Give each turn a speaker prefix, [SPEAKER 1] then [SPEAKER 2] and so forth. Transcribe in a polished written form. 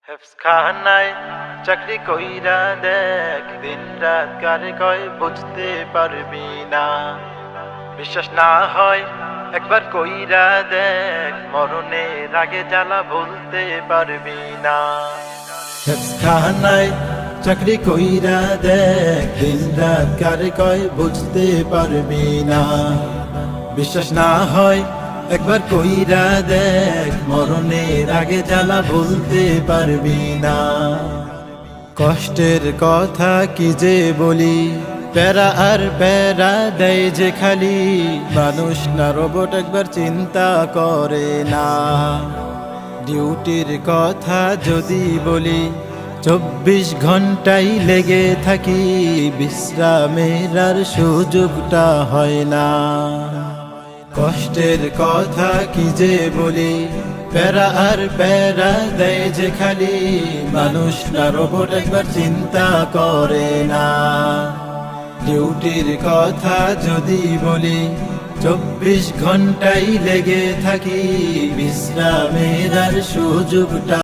[SPEAKER 1] হেফজখানায় চাকরি কইরা দেখ, দিন রাত কারে কয় বুঝতে পারবি না। বিশ্বাস না হয় একবার কইরা দেখ, মরণের আগে জ্বালা ভুলতে পারবি না। হেফজখানায় চাকরি কইরা দেখ, দিন রাত কারে কয় বুঝতে পারবি না। বিশ্বাস না হয় একবার কইরা দেখ, মরণের আগে জ্বালা ভুলতে পারবি না। কষ্টের কথা কি যে বলি, প্যারা আর প্যারা দেয় যে খালি, মানুষ না রোবট একবার চিন্তা করে না। ডিউটির কথা যদি বলি, 24 ঘন্টাই লেগে থাকি, বিশ্রামের আর সুযোগটা হয় না। কষ্টের কথা কি যে বলি, প্যারা আর প্যারা দেয় যে খালি, মানুষ না রোবট একবার চিন্তা করে না। ডিউটির কথা যদি বলি, 24 ঘন্টাই লেগে থাকি, বিশ্রামের আর সুযোগটা